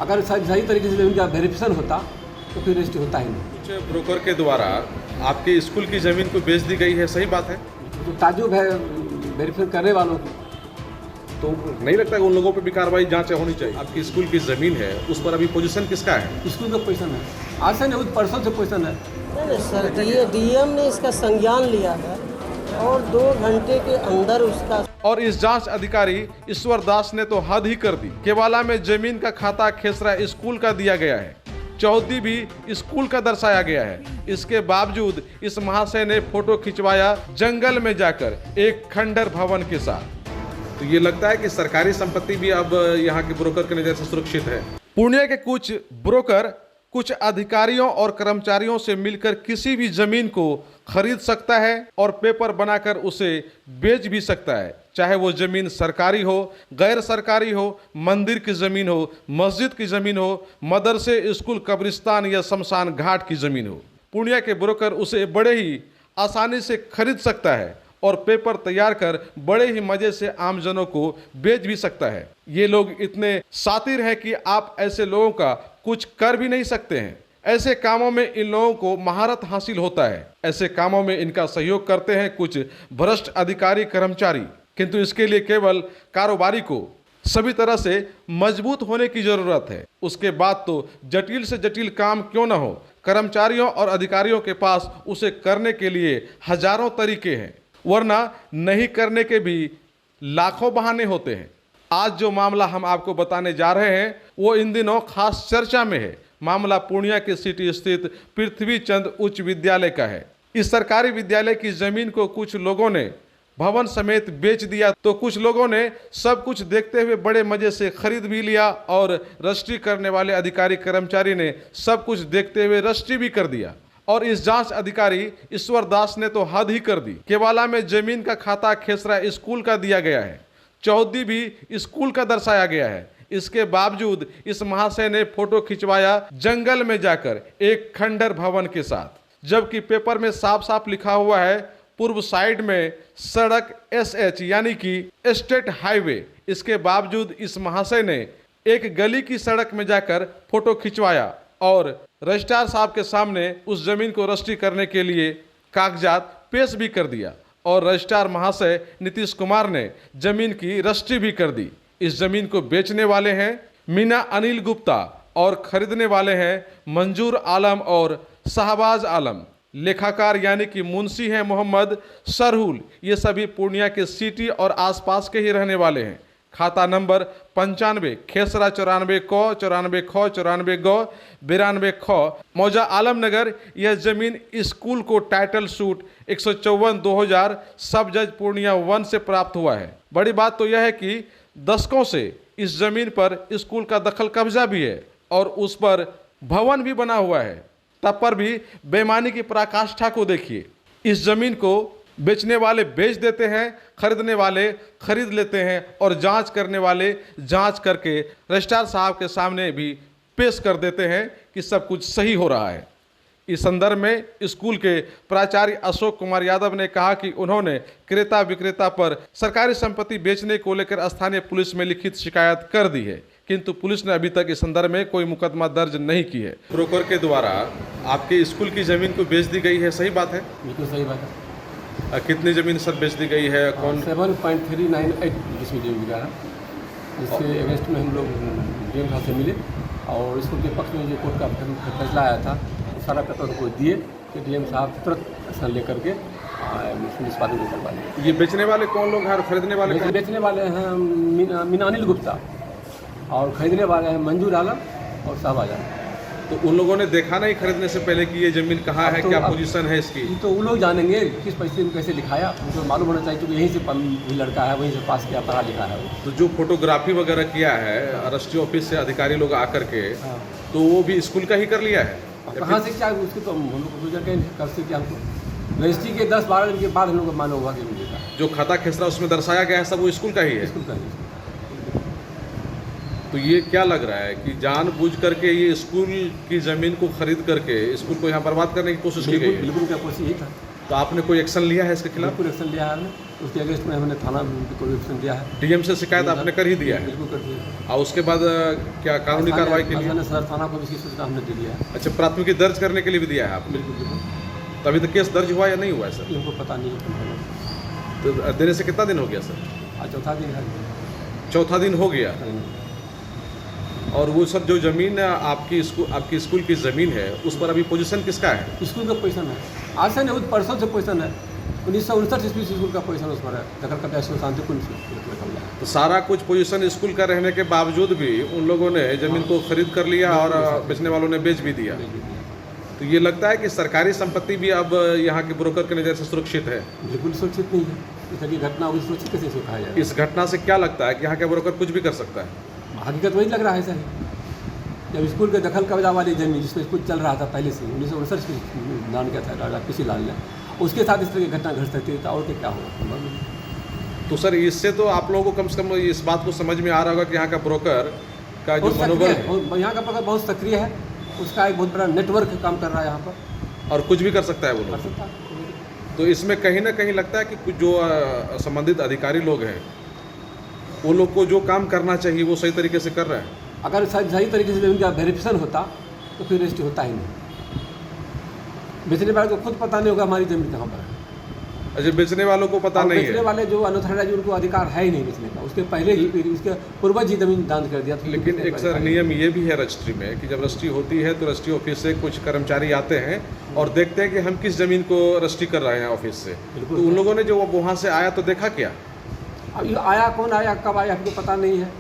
अगर सही तरीके से जमीन का वेरिफिकेशन होता तो फिर रजिस्ट्री होता ही नहीं। कुछ ब्रोकर के द्वारा आपके स्कूल की ज़मीन को बेच दी गई है, सही बात है? तो ताजुब है वेरिफिकेशन करने वालों की। तो नहीं लगता कि उन लोगों पर भी कार्रवाई जांच होनी चाहिए? आपकी स्कूल की ज़मीन है, उस पर अभी पोजीशन किसका है? स्कूल का पोजीशन है, आज से नहीं परसों से पोजीशन है। नहीं सर, डीएम ने इसका संज्ञान लिया है और 2 घंटे के अंदर उसका। और इस जांच अधिकारी ईश्वर दास ने तो हद ही कर दी। केवाला में जमीन का खाता खेसरा स्कूल का दिया गया है, चौहद्दी भी स्कूल का दर्शाया गया है। इसके बावजूद इस महाशय ने फोटो खिंचवाया जंगल में जाकर एक खंडर भवन के साथ। तो ये लगता है कि सरकारी संपत्ति भी अब यहाँ के ब्रोकर के नजर से सुरक्षित है। पूर्णिया के कुछ ब्रोकर कुछ अधिकारियों और कर्मचारियों से मिलकर किसी भी जमीन को खरीद सकता है और पेपर बनाकर उसे बेच भी सकता है, चाहे वो जमीन सरकारी हो, गैर सरकारी हो, मंदिर की जमीन हो, मस्जिद की जमीन हो, मदरसे, स्कूल, कब्रिस्तान या शमशान घाट की जमीन हो। पूर्णिया के ब्रोकर उसे बड़े ही आसानी से खरीद सकता है और पेपर तैयार कर बड़े ही मजे से आमजनों को बेच भी सकता है। ये लोग इतने शातिर हैं कि आप ऐसे लोगों का कुछ कर भी नहीं सकते हैं। ऐसे कामों में इन लोगों को महारत हासिल होता है। ऐसे कामों में इनका सहयोग करते हैं कुछ भ्रष्ट अधिकारी कर्मचारी, किंतु इसके लिए केवल कारोबारी को सभी तरह से मजबूत होने की जरूरत है। उसके बाद तो जटिल से जटिल काम क्यों न हो, कर्मचारियों और अधिकारियों के पास उसे करने के लिए हजारों तरीके हैं, वरना नहीं करने के भी लाखों बहाने होते हैं। आज जो मामला हम आपको बताने जा रहे हैं वो इन दिनों खास चर्चा में है। मामला पूर्णिया के सिटी स्थित पृथ्वी चंद उच्च विद्यालय का है। इस सरकारी विद्यालय की जमीन को कुछ लोगों ने भवन समेत बेच दिया, तो कुछ लोगों ने सब कुछ देखते हुए बड़े मजे से खरीद भी लिया और रजिस्ट्री करने वाले अधिकारी कर्मचारी ने सब कुछ देखते हुए रजिस्ट्री भी कर दिया। और इस जांच अधिकारी ईश्वर दास ने तो हद ही कर दी। केवाला में जमीन का खाता खेसरा स्कूल का दिया गया है, चौहद्दी भी स्कूल का दर्शाया गया है। इसके बावजूद इस महाशय ने फोटो खिंचवाया जंगल में जाकर एक खंडर भवन के साथ, जबकि पेपर में साफ साफ लिखा हुआ है पूर्व साइड में सड़क SH यानी कि स्टेट हाईवे। इसके बावजूद इस महाशय ने एक गली की सड़क में जाकर फोटो खिंचवाया और रजिस्ट्रार साहब के सामने उस जमीन को रजिस्ट्री करने के लिए कागजात पेश भी कर दिया और रजिस्ट्रार महाशय नीतीश कुमार ने जमीन की रजिस्ट्री भी कर दी। इस जमीन को बेचने वाले हैं मीना अनिल गुप्ता और खरीदने वाले हैं मंजूर आलम और शहबाज आलम। लेखाकार यानी कि मुंशी हैं मोहम्मद सरहुल। ये सभी पूर्णिया के सिटी और आसपास के ही रहने वाले हैं। खाता नंबर 95 खेसरा 94 क 94 ख 94 ग 92 ख मौजा आलमनगर। यह जमीन स्कूल को टाइटल सूट 154/2000 सब जज पूर्णिया 1 से प्राप्त हुआ है। बड़ी बात तो यह है कि दशकों से इस जमीन पर स्कूल का दखल कब्जा भी है और उस पर भवन भी बना हुआ है। तब पर भी बेईमानी की पराकाष्ठा को देखिए। इस जमीन को बेचने वाले बेच देते हैं, खरीदने वाले खरीद लेते हैं और जांच करने वाले जांच करके रजिस्ट्रार साहब के सामने भी पेश कर देते हैं कि सब कुछ सही हो रहा है। इस संदर्भ में स्कूल के प्राचार्य अशोक कुमार यादव ने कहा कि उन्होंने क्रेता विक्रेता पर सरकारी संपत्ति बेचने को लेकर स्थानीय पुलिस में लिखित शिकायत कर दी है, किंतु पुलिस ने अभी तक इस संदर्भ में कोई मुकदमा दर्ज नहीं की है। ब्रोकर के द्वारा आपके स्कूल की जमीन को बेच दी गई है, सही बात है? बिल्कुल सही बात है। कितनी जमीन सर बेच दी गई है? कौन? 7.398 जिसमें जमीन बिका है, जिसके अगेंस्ट में हम लोग डीएम साहब से मिले और स्कूल के पक्ष में जो कोर्ट का फैसला आया था सारा पेपर को दिए कि डीएम साहब तुरंत एक्शन लेकर के निष्पादन करवा दिए। ये बेचने वाले कौन लोग हैं और खरीदने वाले? बेचने वाले हैं मीना अनिल गुप्ता और खरीदने वाले हैं मंजूर आलम और शहबाज आलम। तो उन लोगों ने देखा नहीं खरीदने से पहले कि ये जमीन कहाँ है, क्या पोजीशन है इसकी? तो वो लोग जानेंगे किस पैसे में कैसे लिखाया, उनको मालूम होना चाहिए क्योंकि यहीं से लड़का है, वहीं से पास किया, पढ़ा लिखा है वो। तो जो फोटोग्राफी वगैरह किया है रजिस्ट्री ऑफिस से अधिकारी लोग आकर के, तो वो भी स्कूल का ही कर लिया है? कहाँ से क्या उसको तो हम लोग गुजर के कर सकते हमको रजिस्ट्री के 10-12 दिन के बाद हम लोग को मालूम होगा कि मिलेगा। जो खाता खेसरा उसमें दर्शाया गया है सब वो स्कूल का ही है? स्कूल का ही। तो ये क्या लग रहा है कि जानबूझ करके ये स्कूल की ज़मीन को खरीद करके स्कूल को यहाँ बर्बाद करने की कोशिश की गई है? बिल्कुल क्या कोशिश यही था। तो आपने कोई एक्शन लिया है इसके खिलाफ? बिल्कुल एक्शन लिया है हमने, उसके अगेंस्ट में हमने थाना में कोई एक्शन लिया है। डीएम से शिकायत आपने कर ही दिया है? बिल्कुल कर दिया। और उसके बाद क्या कानूनी कार्रवाई के लिए? सदर थाना को भी इसकी सूचना हमने दे दिया है। अच्छा, प्राथमिकी दर्ज करने के लिए भी दिया है आपने? बिल्कुल बिल्कुल। तो अभी तक केस दर्ज हुआ या नहीं हुआ है सर? हमको पता नहीं है। तो देने से कितना दिन हो गया सर? आज चौथा दिन है। चौथा दिन हो गया। और वो सब जो ज़मीन आपकी स्कूल की ज़मीन है उस पर अभी पोजीशन किसका है? स्कूल का पोजीशन है, आज से नहीं परसों से पोजीशन है। 1959 ईस्वी से स्कूल का पोजीशन उस पर है, दखल कब्जा शांतिपूर्ण से। तो सारा कुछ पोजीशन स्कूल का रहने के बावजूद भी उन लोगों ने ज़मीन को खरीद कर लिया और बेचने वालों ने बेच भी दिया। तो ये लगता है कि सरकारी संपत्ति भी अब यहाँ के ब्रोकर के नज़र से सुरक्षित है? बिल्कुल सुरक्षित नहीं है। इस तरह की घटना होगी, सुरक्षित कैसे से कहा जाए? इस घटना से क्या लगता है कि यहाँ के ब्रोकर कुछ भी कर सकता है? हकीकत वही लग रहा है सर। जब स्कूल के दखल कब्जा वाली जमीन जिसमें स्कूल चल रहा था पहले से 1959 की दान किया था राजा किसी लाल ने, उसके साथ इस तरह की घटना घट सकती है और क्या होगा? तो सर इससे तो आप लोगों को कम से कम इस बात को समझ में आ रहा होगा कि यहाँ का ब्रोकर का जो मनोबल है, यहाँ का ब्रोकर बहुत सक्रिय है, उसका एक बहुत बड़ा नेटवर्क काम कर रहा है यहाँ पर, और कुछ भी कर सकता है वो कर लोग। सकता है। तो इसमें कहीं ना कहीं लगता है कि कुछ जो संबंधित अधिकारी लोग हैं वो लोग को जो काम करना चाहिए वो सही तरीके से कर रहे हैं। अगर सही तरीके से उनका वेरिफिकेशन होता तो फिर रजिस्ट्री होता ही नहीं। बेचने वाले को खुद पता नहीं होगा हमारी जमीन कहाँ पर है। अच्छा, बेचने वालों को पता नहीं बेचने है? वाले जो अनऑथराइज्ड उनको अधिकार है ही नहीं बेचने का, उसके पहले ही उसके पूर्वज ही जमीन दान कर दिया था। लेकिन एक सर नियम ये भी है रजिस्ट्री में कि जब रजिस्ट्री होती है तो रजिस्ट्री ऑफिस से कुछ कर्मचारी आते हैं और देखते हैं कि हम किस जमीन को रजिस्ट्री कर रहे हैं ऑफिस से। तो उन लोगों ने जो वहाँ से आया तो देखा क्या? अब आया कौन आया कब आया हमको पता नहीं है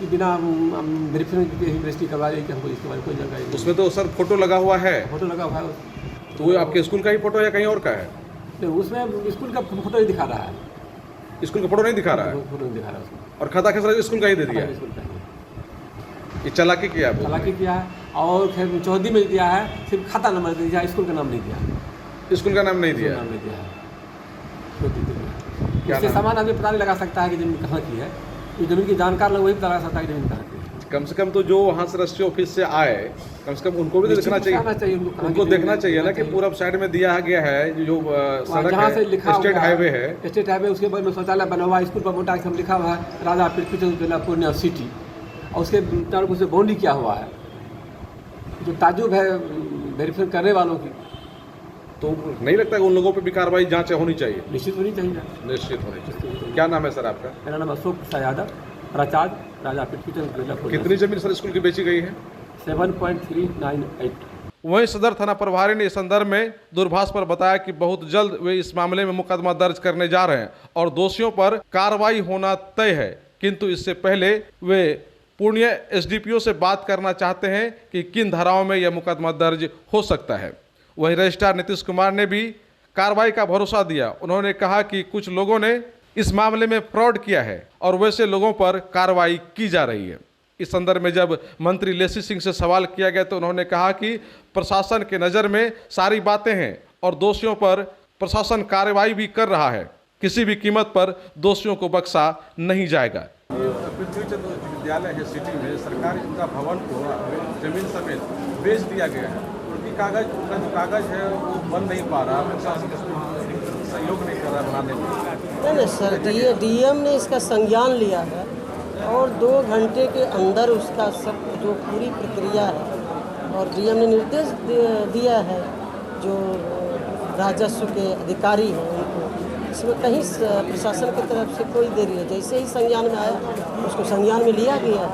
कि बिना वेरिफिकेशन के ही रजिस्ट्री करवा रही कि हमको इसके बारे में कोई जानकारी नहीं। उसमें तो सर फोटो लगा हुआ है। फोटो लगा हुआ है। तो वो आपके स्कूल का ही फोटो है या कहीं और का है? तो उसमें स्कूल का फोटो ही दिखा रहा है। स्कूल का फोटो नहीं दिखा रहा है फोटो नहीं दिखा रहा है उसमें। और खाता खसरा स्कूल का ही दे दिया है। स्कूल का ही ये चालाकी किया है। हालांकि किया है और खैर चौहदी में दिया है, सिर्फ खाता नंबर दिया है, स्कूल का नाम नहीं दिया है। स्कूल का नाम नहीं दिया? नाम नहीं दिया है। इससे सामान आदमी पता नहीं लगा सकता है कि जमीन कहाँ की है। ये जमीन की जानकार लोग वही पता लगा सकता है कि जमीन कहाँ की है। कम से कम तो जो वहाँ से रजिस्ट्री ऑफिस से आए कम से कम उनको भी तो देखना चाहिए। उनको देखना चाहिए ना कि पूरा साइड में दिया गया है जो सड़क है, स्टेट हाईवे है। स्टेट हाईवे, उसके बाद में शौचालय बना हुआ है, स्कूल पर मोटा एकदम लिखा हुआ है राजा पृथ्वीचंद्र जिला पूर्णिया सिटी, और उसके चारों को से बाउंड्री किया हुआ है। जो ताजुब है वेरीफाई करने वालों की, तो नहीं लगता कि उन लोगों पे भी कार्रवाई जांच होनी चाहिए? निश्चित होनी चाहिए। निश्चित होनी चाहिए। क्या नाम है सर आपका? मेरा नाम अशोक प्रसाद यादव, प्राचार्य राजा पृथ्वीचंद्र जिला। कितनी जमीन सर स्कूल की बेची गई है? 7.398। वहीं सदर थाना प्रभारी ने इस संदर्भ में दूरभाष पर बताया कि बहुत जल्द वे इस मामले में मुकदमा दर्ज करने जा रहे हैं और दोषियों पर कार्रवाई होना तय है, किंतु इससे पहले वे पूर्णिया एसडीपीओ से बात करना चाहते हैं कि किन धाराओं में यह मुकदमा दर्ज हो सकता है। वहीं रजिस्ट्रार नीतीश कुमार ने भी कार्रवाई का भरोसा दिया। उन्होंने कहा कि कुछ लोगों ने इस मामले में फ्रॉड किया है और वैसे लोगों पर कार्रवाई की जा रही है। इस संदर्भ में जब मंत्री लेसी सिंह से सवाल किया गया तो उन्होंने कहा कि प्रशासन के नज़र में सारी बातें हैं और दोषियों पर प्रशासन कार्रवाई भी कर रहा है। किसी भी कीमत पर दोषियों को बख्शा नहीं जाएगा। पृथ्वीचंद्र विद्यालय है सिटी में, सरकारी उनका भवन को जमीन समेत बेच दिया गया है। उनका जो कागज है वो बन नहीं पा रहा, प्रशासन सहयोग नहीं कर रहा बनाने में। नहीं सर, डीएम ने इसका संज्ञान लिया है और 2 घंटे के अंदर उसका सब जो पूरी प्रक्रिया है, और डीएम ने निर्देश दिया है जो राजस्व के अधिकारी हैं उनको, इसमें कहीं प्रशासन की तरफ से कोई देरी है। जैसे ही संज्ञान में आया उसको संज्ञान में लिया गया,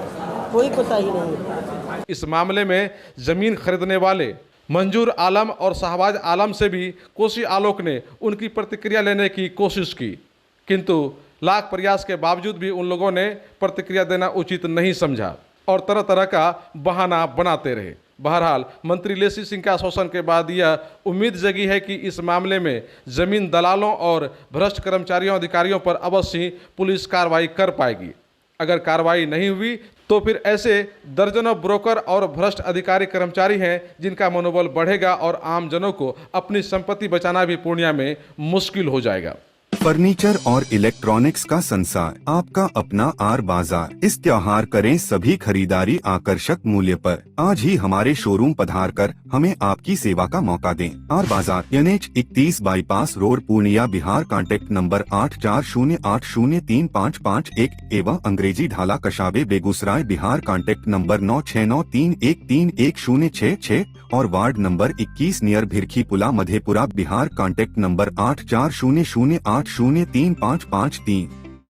कोई कोताही नहीं है। इस मामले में जमीन खरीदने वाले मंजूर आलम और शहबाज आलम से भी कोसी आलोक ने उनकी प्रतिक्रिया लेने की कोशिश की, किंतु लाख प्रयास के बावजूद भी उन लोगों ने प्रतिक्रिया देना उचित नहीं समझा और तरह तरह का बहाना बनाते रहे। बहरहाल मंत्री लेसी सिंह के आश्वासन के बाद यह उम्मीद जगी है कि इस मामले में जमीन दलालों और भ्रष्ट कर्मचारियों अधिकारियों पर अवश्य पुलिस कार्रवाई कर पाएगी। अगर कार्रवाई नहीं हुई तो फिर ऐसे दर्जनों ब्रोकर और भ्रष्ट अधिकारी कर्मचारी हैं जिनका मनोबल बढ़ेगा और आम जनों को अपनी संपत्ति बचाना भी पूर्णिया में मुश्किल हो जाएगा। फर्नीचर और इलेक्ट्रॉनिक्स का संसार, आपका अपना आर बाजार। इस त्योहार करें सभी खरीदारी आकर्षक मूल्य पर। आज ही हमारे शोरूम पधार कर हमें आपकी सेवा का मौका दें। आर बाजार NH 31 bypass road Purnia Bihar. Contact number 8408035551 एवं अंग्रेजी ढाला कशाबे बेगूसराय बिहार। कॉन्टैक्ट नंबर 9693131066 और वार्ड नंबर 21 नियर भिरखी पुला मधेपुरा बिहार। Contact number 840008035553।